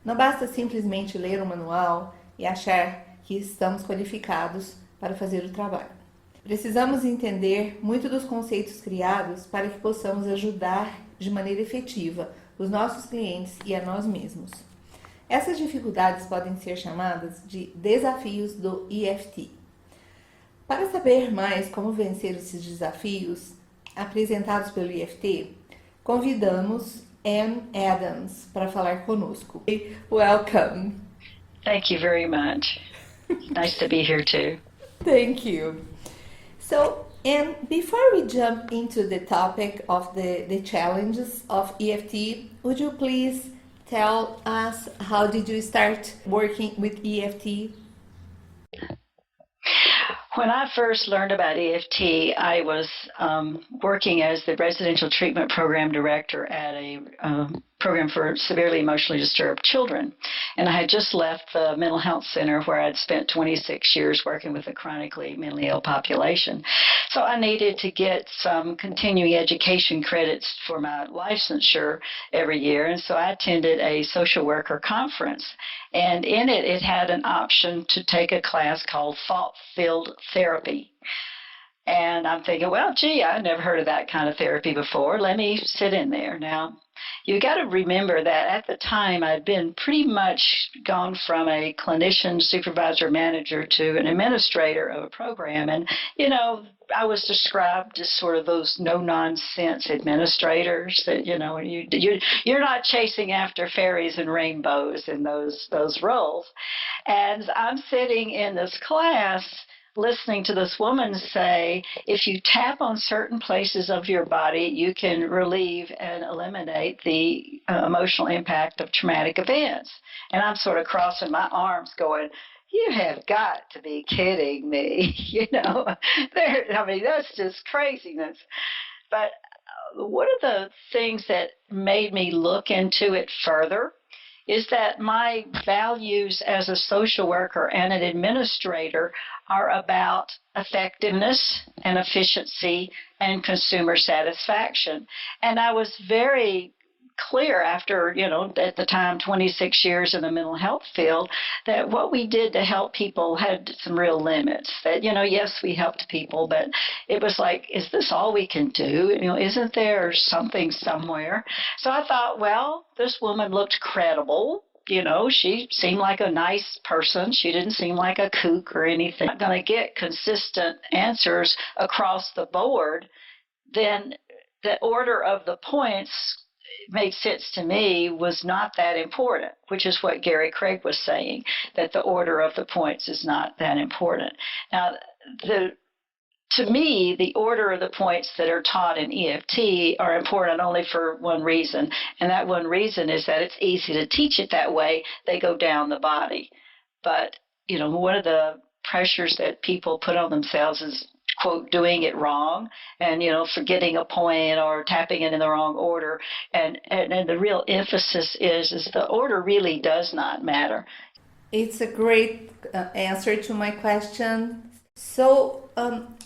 Não basta simplesmente ler o manual e achar que estamos qualificados para fazer o trabalho. Precisamos entender muito dos conceitos criados para que possamos ajudar de maneira efetiva os nossos clientes e a nós mesmos. Essas dificuldades podem ser chamadas de desafios do EFT. Para saber mais como vencer esses desafios apresentados pelo EFT, convidamos Anne Adams para falar conosco. Welcome. Thank you very much. Nice to be here too. Thank you. So, and before we jump into the topic of the challenges of EFT, would you please tell us how did you start working with EFT? When I first learned about EFT, I was working as the residential treatment program director at a program for severely emotionally disturbed children. And I had just left the mental health center where I'd spent 26 years working with a chronically mentally ill population. So I needed to get some continuing education credits for my licensure every year. And so I attended a social worker conference. And in it, it had an option to take a class called thought-filled therapy. And I'm thinking, well, gee, I never heard of that kind of therapy before. Let me sit in there. Now, you got to remember that at the time, I'd been pretty much gone from a clinician, supervisor, manager to an administrator of a program. And, you know, I was described as sort of those no-nonsense administrators that, you know, you're not chasing after fairies and rainbows in those roles. And I'm sitting in this class listening to this woman say, if you tap on certain places of your body, you can relieve and eliminate the emotional impact of traumatic events. And I'm sort of crossing my arms going, you have got to be kidding me. You know, I mean, that's just craziness. But one of the things that made me look into it further is that my values as a social worker and an administrator are about effectiveness and efficiency and consumer satisfaction. And I was very clear after, you know, at the time, 26 years in the mental health field, that what we did to help people had some real limits. That, you know, yes, we helped people, but it was like, is this all we can do? You know, isn't there something somewhere? So I thought, well, this woman looked credible. You know, she seemed like a nice person. She didn't seem like a kook or anything. I'm not going to get consistent answers across the board. Then the order of the points made sense to me was not that important, which is what Gary Craig was saying, that the order of the points is not that important. Now, to me, the order of the points that are taught in EFT are important only for one reason, and that one reason is that it's easy to teach it that way. They go down the body. But, you know, one of the pressures that people put on themselves is, quote, doing it wrong and, you know, forgetting a point or tapping it in the wrong order. And the real emphasis is the order really does not matter. It's a great answer to my question. So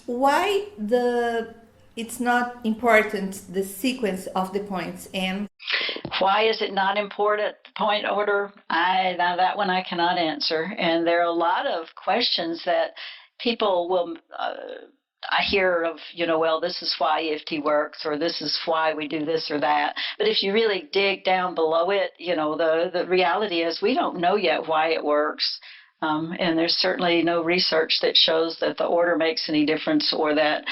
why it's not important, the sequence of the points? And why is it not important, point order? Now that one I cannot answer. And there are a lot of questions that people will I hear of, you know, well, this is why EFT works, or this is why we do this or that. But if you really dig down below it, you know, the reality is we don't know yet why it works. And there's certainly no research that shows that the order makes any difference, or that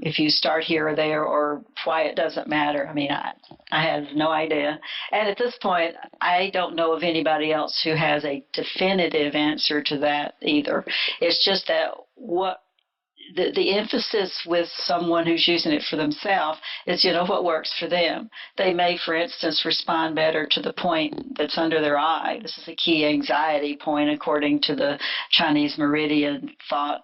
if you start here or there, or why it doesn't matter. I mean, I have no idea. And at this point, I don't know of anybody else who has a definitive answer to that either. It's just that the emphasis with someone who's using it for themselves is, you know, what works for them. They may, for instance, respond better to the point that's under their eye. This is a key anxiety point according to the Chinese meridian thought.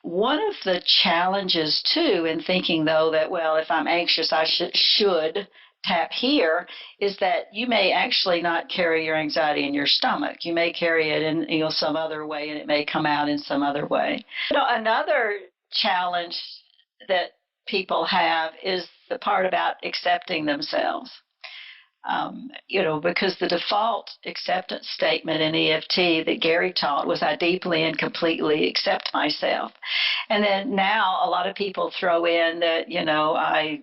One of the challenges, too, in thinking, though, that, well, if I'm anxious, I should tap here, is that you may actually not carry your anxiety in your stomach. You may carry it in, you know, some other way, and it may come out in some other way. You know, another challenge that people have is the part about accepting themselves. Because the default acceptance statement in EFT that Gary taught was I deeply and completely accept myself. And then now a lot of people throw in that, I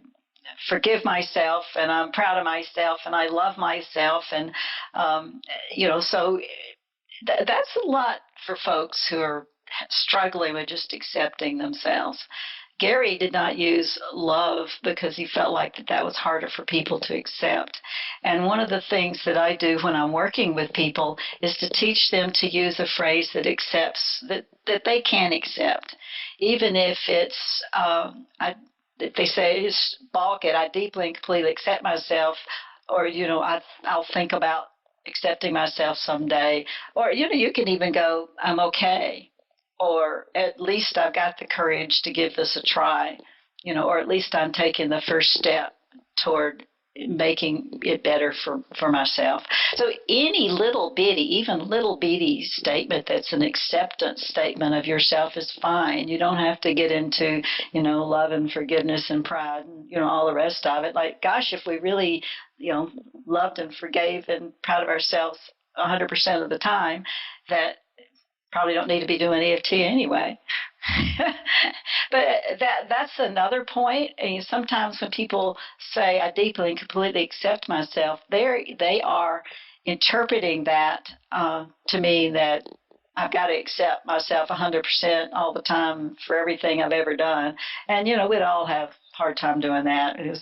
forgive myself and I'm proud of myself and I love myself. And, so that's a lot for folks who are struggling with just accepting themselves. Gary did not use love because he felt like that was harder for people to accept. And one of the things that I do when I'm working with people is to teach them to use a phrase that accepts, that they can accept. Even if it's, if they say, it's balk it, I deeply and completely accept myself, or, I'll think about accepting myself someday. Or, you can even go, I'm okay. Or at least I've got the courage to give this a try, or at least I'm taking the first step toward making it better for myself. So any little bitty statement that's an acceptance statement of yourself is fine. You don't have to get into, love and forgiveness and pride and, all the rest of it. Like, gosh, if we really, loved and forgave and proud of ourselves 100% of the time, that probably don't need to be doing EFT anyway. But that's another point. And sometimes when people say, I deeply and completely accept myself, they are interpreting that to mean that I've got to accept myself 100% all the time for everything I've ever done. And, we'd all have a hard time doing that because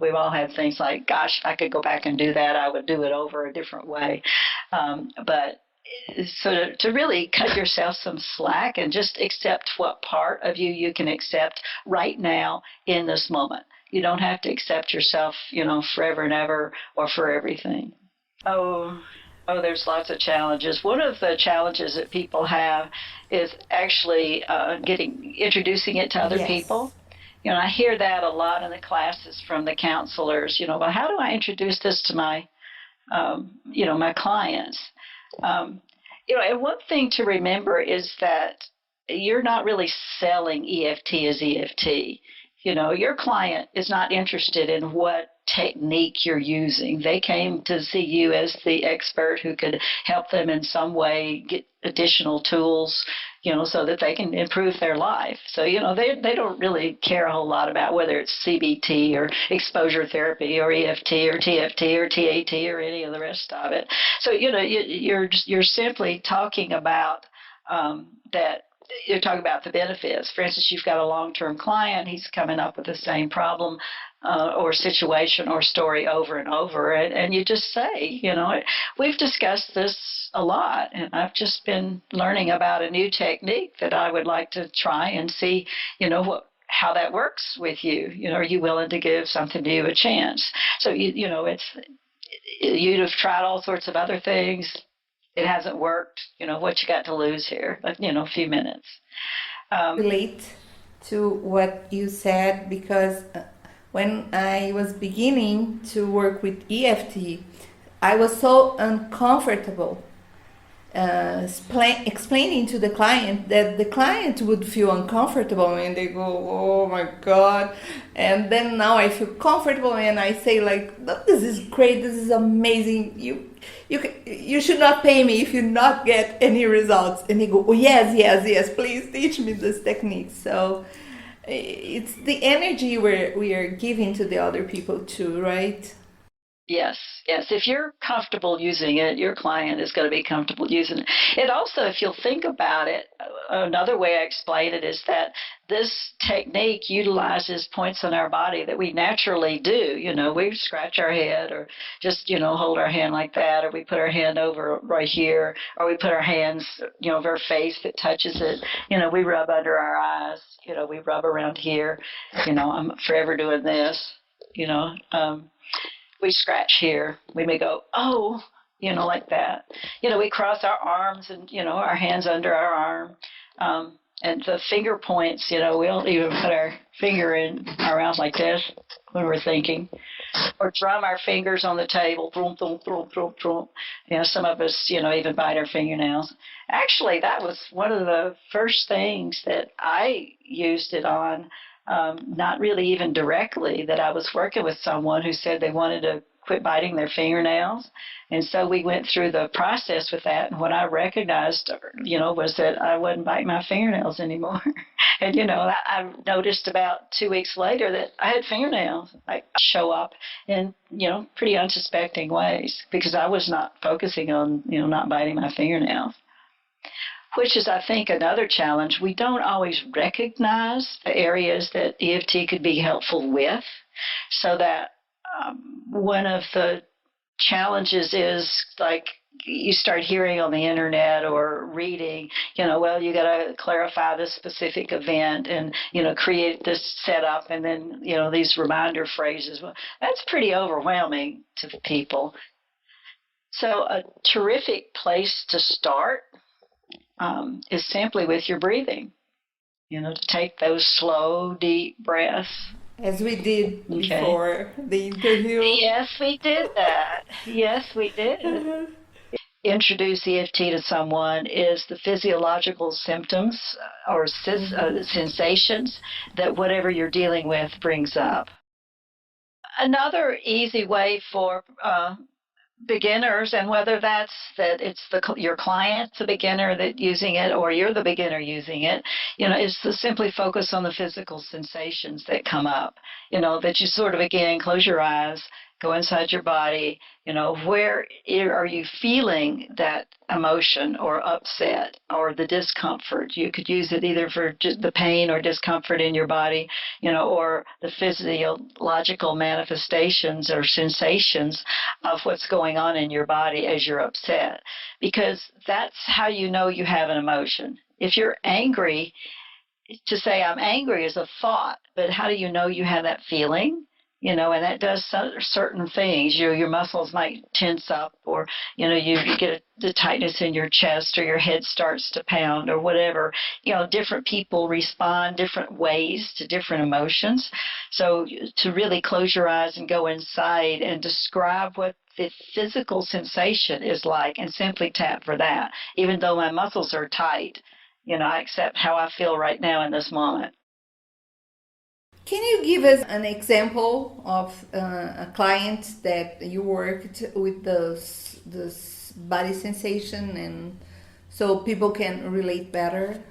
we've all had things like, gosh, if I could go back and do that, I would do it over a different way. But so to really cut yourself some slack and just accept what part of you can accept right now in this moment. You don't have to accept yourself, forever and ever or for everything. Oh, there's lots of challenges. One of the challenges that people have is actually introducing it to other people. I hear that a lot in the classes from the counselors. Well, how do I introduce this to my, my clients? And one thing to remember is that you're not really selling EFT as EFT. Your client is not interested in what technique you're using. They came to see you as the expert who could help them in some way get additional tools, so that they can improve their life. So, they don't really care a whole lot about whether it's CBT or exposure therapy or EFT or TFT or TAT or any of the rest of it. So, you're simply talking about that. You're talking about the benefits. For instance, you've got a long-term client. He's coming up with the same problem or situation or story over and over. And you just say, we've discussed this a lot, and I've just been learning about a new technique that I would like to try and see, how that works with you. Are you willing to give something new a chance? So, you'd have tried all sorts of other things. It hasn't worked. What you got to lose here? A few minutes. Relate to what you said, because when I was beginning to work with EFT, I was so uncomfortable explaining to the client that the client would feel uncomfortable and they go, oh my God. And then now I feel comfortable and I say like, this is great, this is amazing. You should not pay me if you not get any results. And they go, oh yes, please teach me this technique. So it's the energy we are giving to the other people too, right? Yes. If you're comfortable using it, your client is going to be comfortable using it. And also, if you'll think about it, another way I explain it is that this technique utilizes points in our body that we naturally do. We scratch our head or just, hold our hand like that, or we put our hand over right here, or we put our hands, over our face that touches it. We rub under our eyes, we rub around here. I'm forever doing this, we scratch here. We may go, oh, like that. We cross our arms and, our hands under our arm. And the finger points, we don't even put our finger in our mouth like this when we're thinking. Or drum our fingers on the table. Thrum, thrum, thrum, thrum, thrum. Some of us, even bite our fingernails. Actually, that was one of the first things that I used it on. Not really even directly, that I was working with someone who said they wanted to quit biting their fingernails. And so we went through the process with that. And what I recognized, was that I wasn't biting my fingernails anymore. And, I noticed about 2 weeks later that I had fingernails show up in, pretty unsuspecting ways because I was not focusing on, not biting my fingernails. Which is, I think, another challenge. We don't always recognize the areas that EFT could be helpful with, so that one of the challenges is like you start hearing on the internet or reading, well, you got to clarify this specific event and, create this setup and then, these reminder phrases. Well, that's pretty overwhelming to people. So a terrific place to start is simply with your breathing, to take those slow, deep breaths. As we did before the interview. Yes, we did that. Yes, we did. Introduce EFT to someone is the physiological symptoms or sensations that whatever you're dealing with brings up. Another easy way for beginners, and whether that's that it's your client's a beginner that using it or you're the beginner using it, is to simply focus on the physical sensations that come up, that you sort of, again, close your eyes, go inside your body, where are you feeling that emotion or upset or the discomfort? You could use it either for just the pain or discomfort in your body, or the physiological manifestations or sensations of what's going on in your body as you're upset, because that's how you know you have an emotion. If you're angry, to say I'm angry is a thought, but how do you know you have that feeling? And that does certain things. Your muscles might tense up, or, you get the tightness in your chest, or your head starts to pound, or whatever. Different people respond different ways to different emotions. So to really close your eyes and go inside and describe what the physical sensation is like and simply tap for that. Even though my muscles are tight, I accept how I feel right now in this moment. Can you give us an example of a client that you worked with this body sensation, and so people can relate better?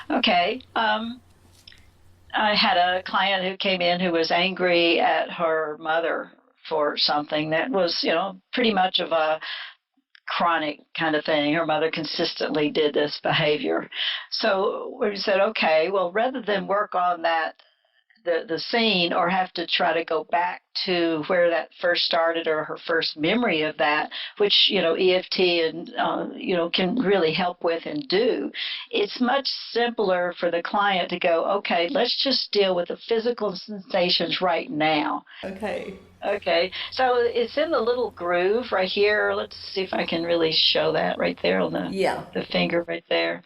Okay. I had a client who came in who was angry at her mother for something that was, pretty much of a chronic kind of thing. Her mother consistently did this behavior. So we said, okay, well, rather than work on that, the scene, or have to try to go back to where that first started or her first memory of that, which, EFT and, can really help with and do. It's much simpler for the client to go, okay, let's just deal with the physical sensations right now. Okay. So it's in the little groove right here. Let's see if I can really show that right there on the finger right there.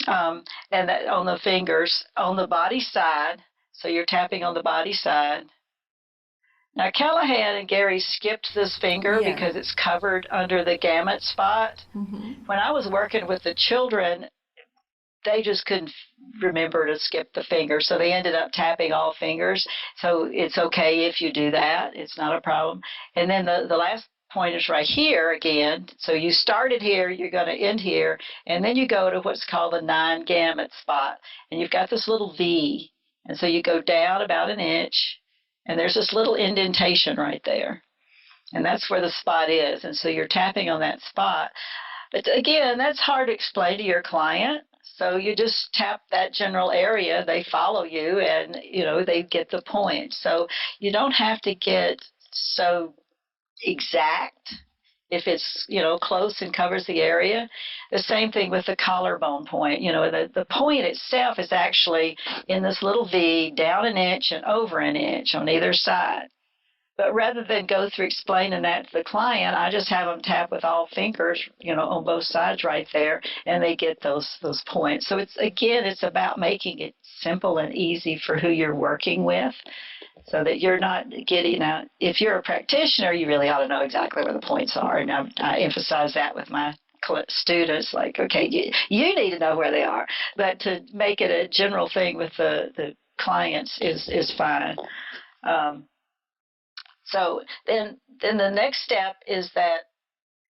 And that on the fingers, on the body side. So you're tapping on the body side. Now, Callahan and Gary skipped this finger because it's covered under the gamut spot. Mm-hmm. When I was working with the children, they just couldn't remember to skip the finger, so they ended up tapping all fingers. So it's okay if you do that. It's not a problem. And then the last point is right here again. So you started here, you're going to end here, and then you go to what's called the 9 gamut spot. And you've got this little V. And so you go down about an inch, and there's this little indentation right there. And that's where the spot is. And so you're tapping on that spot. But again, that's hard to explain to your client. So you just tap that general area. They follow you, and, they get the point. So you don't have to get so exact if it's, close and covers the area. The same thing with the collarbone point. The point itself is actually in this little V, down an inch and over an inch on either side. But rather than go through explaining that to the client, I just have them tap with all fingers, on both sides right there, and they get those points. So it's about making it simple and easy for who you're working with, so that you're not getting out. If you're a practitioner, you really ought to know exactly where the points are. And I emphasize that with my students, like, okay, you need to know where they are. But to make it a general thing with the clients is fine. So then the next step is that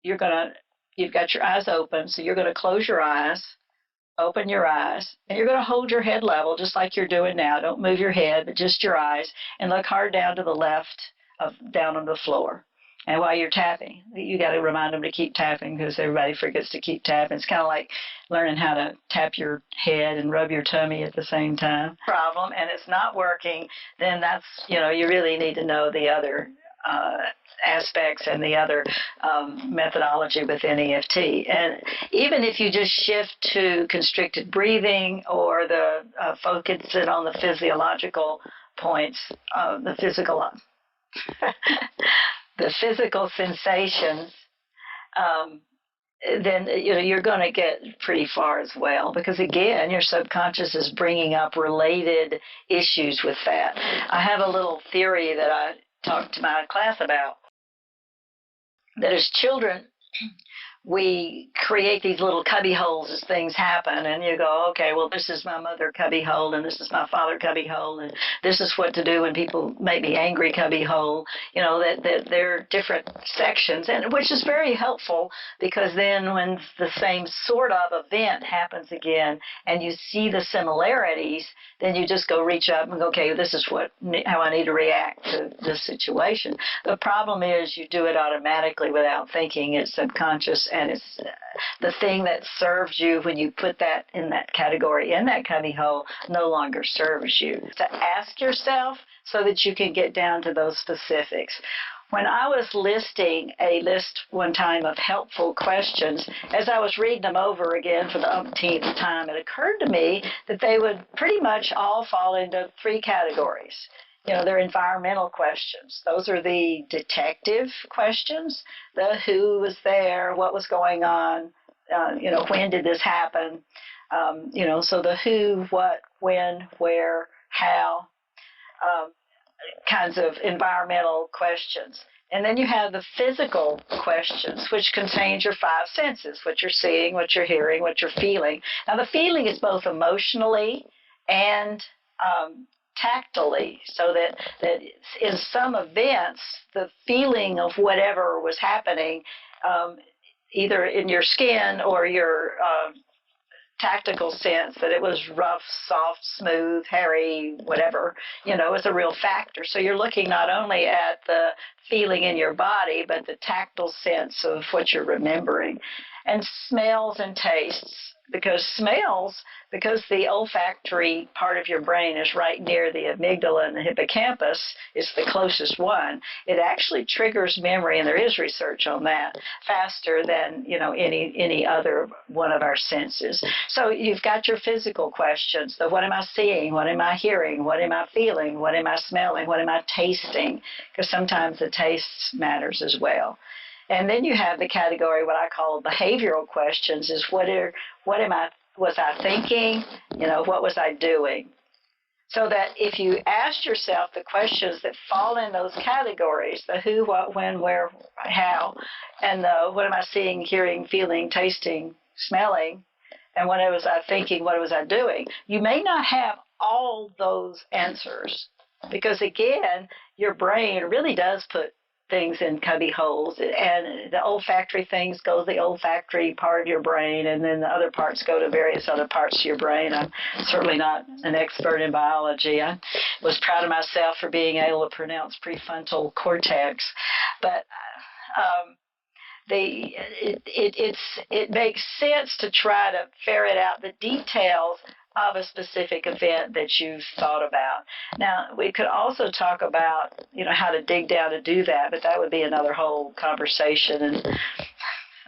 you've got your eyes open, so you're going to close your eyes, open your eyes, and you're going to hold your head level just like you're doing now. Don't move your head, but just your eyes, and look hard down to the left, down on the floor. And while you're tapping, you got to remind them to keep tapping because everybody forgets to keep tapping. It's kind of like learning how to tap your head and rub your tummy at the same time. Problem, and it's not working, then that's, you really need to know the other aspects and the other methodology within EFT. And even if you just shift to constricted breathing or the focusing on the physiological points, the physical sensations, then you're going to get pretty far as well, because again, your subconscious is bringing up related issues with that. I have a little theory that I talked to my class about, that as children, we create these little cubby holes as things happen, and you go, okay, well, this is my mother cubby hole, and this is my father cubby hole, and this is what to do when people make me angry cubby hole. That they're different sections, and which is very helpful, because then when the same sort of event happens again and you see the similarities, then you just go reach up and go, okay, this is how I need to react to this situation. The problem is you do it automatically without thinking. It's subconscious, and it's the thing that serves you when you put that in that category, in that cubby hole, no longer serves you. To ask yourself so that you can get down to those specifics. When I was listing a list one time of helpful questions, as I was reading them over again for the umpteenth time, it occurred to me that they would pretty much all fall into three categories. They're environmental questions. Those are the detective questions, the who was there, what was going on, when did this happen, so the who, what, when, where, how, kinds of environmental questions. And then you have the physical questions, which contains your five senses, what you're seeing, what you're hearing, what you're feeling. Now, the feeling is both emotionally and tactily, so that in some events, the feeling of whatever was happening, either in your skin or your tactical sense, that it was rough, soft, smooth, hairy, whatever, is a real factor. So you're looking not only at the feeling in your body, but the tactile sense of what you're remembering. And smells and tastes, because the olfactory part of your brain is right near the amygdala, and the hippocampus is the closest one. It actually triggers memory, and there is research on that, faster than any other one of our senses. So you've got your physical questions. So what am I seeing? What am I hearing? What am I feeling? What am I smelling? What am I tasting? Because sometimes the taste matters as well. And then you have the category, what I call behavioral questions, is was I thinking? What was I doing? So that if you ask yourself the questions that fall in those categories, the who, what, when, where, how, and the what am I seeing, hearing, feeling, tasting, smelling, and what was I thinking, what was I doing, you may not have all those answers, because again, your brain really does put things in cubby holes, and the olfactory things go to the olfactory part of your brain, and then the other parts go to various other parts of your brain. I'm certainly not an expert in biology. I was proud of myself for being able to pronounce prefrontal cortex, but it makes sense to try to ferret out the details of a specific event that you've thought about. Now, we could also talk about, how to dig down to do that, but that would be another whole conversation. And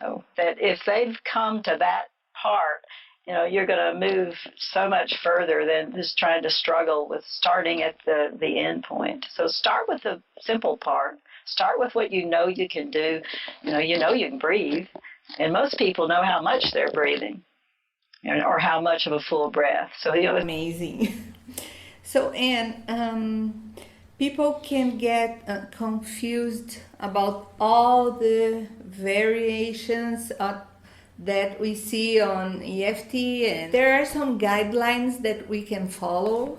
so that if they've come to that part, you're going to move so much further than just trying to struggle with starting at the end point. So start with the simple part. Start with what you can do. You can breathe, and most people know how much they're breathing, or how much of a full breath. So amazing. So, Anne, people can get confused about all the variations that we see on EFT, and there are some guidelines that we can follow.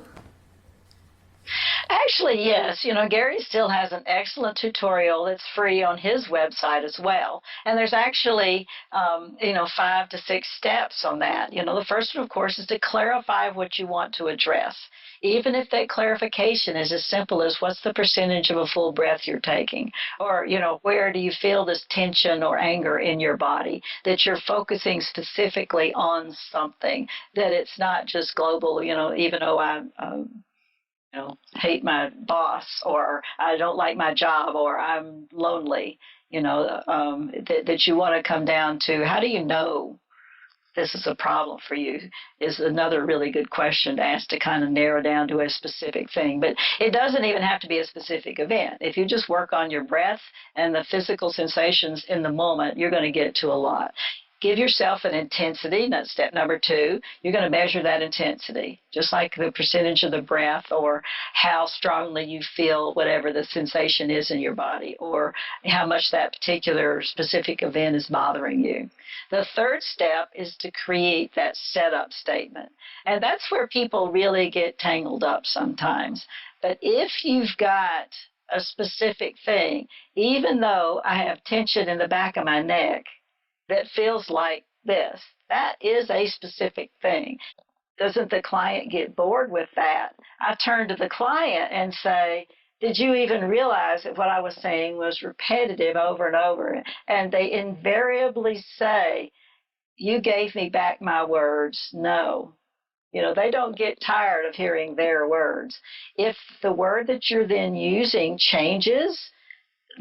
Actually, yes. Gary still has an excellent tutorial that's free on his website as well. And there's actually, 5 to 6 steps on that. The first one, of course, is to clarify what you want to address. Even if that clarification is as simple as what's the percentage of a full breath you're taking, or, where do you feel this tension or anger in your body, that you're focusing specifically on something, that it's not just global, even though I hate my boss, or I don't like my job, or I'm lonely, that you want to come down to, how do you know this is a problem for you, is another really good question to ask, to kind of narrow down to a specific thing. But it doesn't even have to be a specific event. If you just work on your breath and the physical sensations in the moment, you're going to get to a lot. Give yourself an intensity. That's step number 2. You're going to measure that intensity, just like the percentage of the breath, or how strongly you feel whatever the sensation is in your body, or how much that particular specific event is bothering you. The third step is to create that setup statement. And that's where people really get tangled up sometimes. But if you've got a specific thing, even though I have tension in the back of my neck that feels like this, that is a specific thing. Doesn't the client get bored with that? I turn to the client and say, did you even realize that what I was saying was repetitive over and over? And they invariably say, you gave me back my words. No. They don't get tired of hearing their words. If the word that you're then using changes,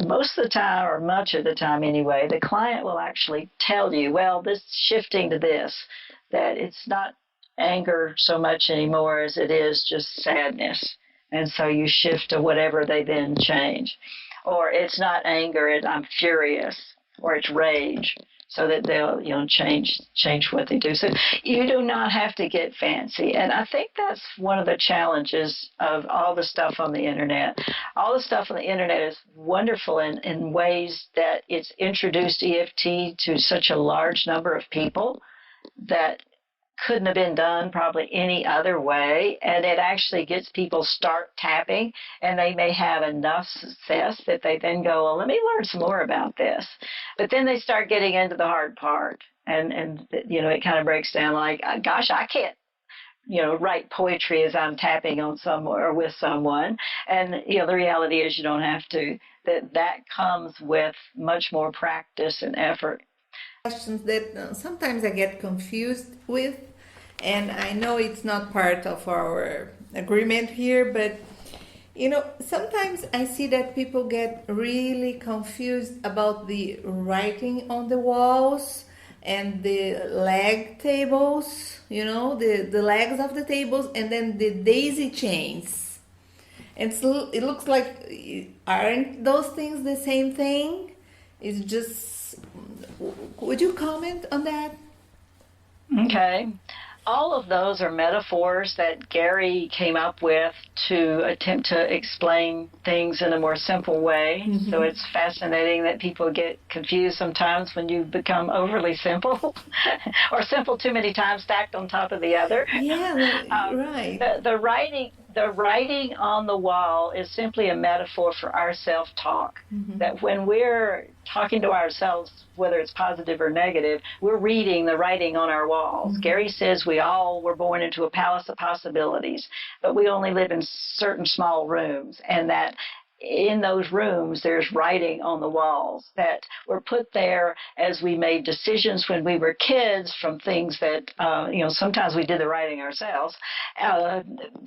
most of the time, or much of the time anyway, the client will actually tell you, well, this shifting to this, that it's not anger so much anymore as it is just sadness. And so you shift to whatever they then change. Or it's not anger, I'm furious, or it's rage, so that they'll, change what they do. So you do not have to get fancy. And I think that's one of the challenges of all the stuff on the internet. All the stuff on the internet is wonderful in ways that it's introduced EFT to such a large number of people that couldn't have been done probably any other way, and it actually gets people start tapping, and they may have enough success that they then go, well, let me learn some more about this. But then they start getting into the hard part, and it kind of breaks down like, gosh, I can't write poetry as I'm tapping on someone or with someone. And the reality is you don't have to. That comes with much more practice and effort. Questions that sometimes I get confused with, and I know it's not part of our agreement here, but sometimes I see that people get really confused about the writing on the walls and the leg tables, the legs of the tables, and then the daisy chains. And so it looks like, aren't those things the same thing? It's just, would you comment on that? Okay. All of those are metaphors that Gary came up with to attempt to explain things in a more simple way. Mm-hmm. So it's fascinating that people get confused sometimes when you become overly simple or simple too many times stacked on top of the other. Yeah, right. The writing on the wall is simply a metaphor for our self-talk. Mm-hmm. That when we're talking to ourselves, whether it's positive or negative, we're reading the writing on our walls. Mm-hmm. Gary says we all were born into a palace of possibilities, but we only live in certain small rooms, and that in those rooms there's writing on the walls that were put there as we made decisions when we were kids from things that, sometimes we did the writing ourselves,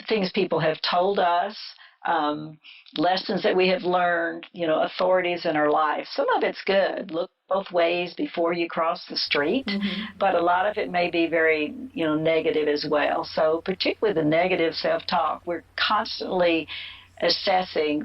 things people have told us, lessons that we have learned, authorities in our life. Some of it's good. Look both ways before you cross the street, mm-hmm. but a lot of it may be very, negative as well. So particularly the negative self-talk, we're constantly assessing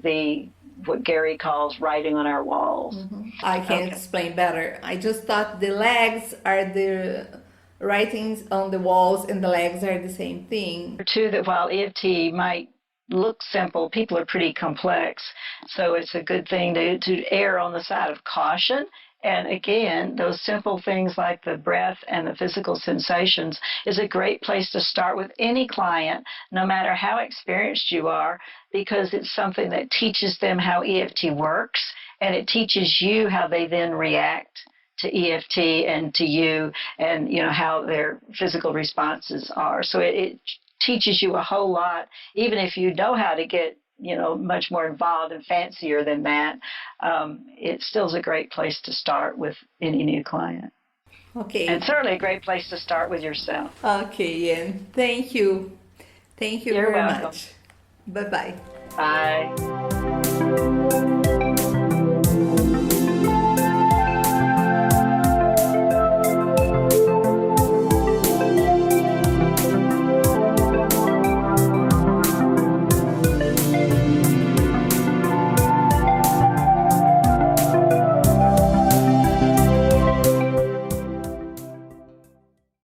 what Gary calls writing on our walls. Mm-hmm. I can explain better. I just thought the legs are the writings on the walls and the legs are the same thing. Too, that while EFT might look simple, people are pretty complex. So it's a good thing to err on the side of caution And again, those simple things like the breath and the physical sensations is a great place to start with any client, no matter how experienced you are, because it's something that teaches them how EFT works, and it teaches you how they then react to EFT and to you, and how their physical responses are. So it teaches you a whole lot, even if you know how to get much more involved and fancier than that. It still is a great place to start with any new client. Okay. And certainly a great place to start with yourself. Okay, Anne. Thank you. Thank you You're very welcome. much. Bye-bye. Bye.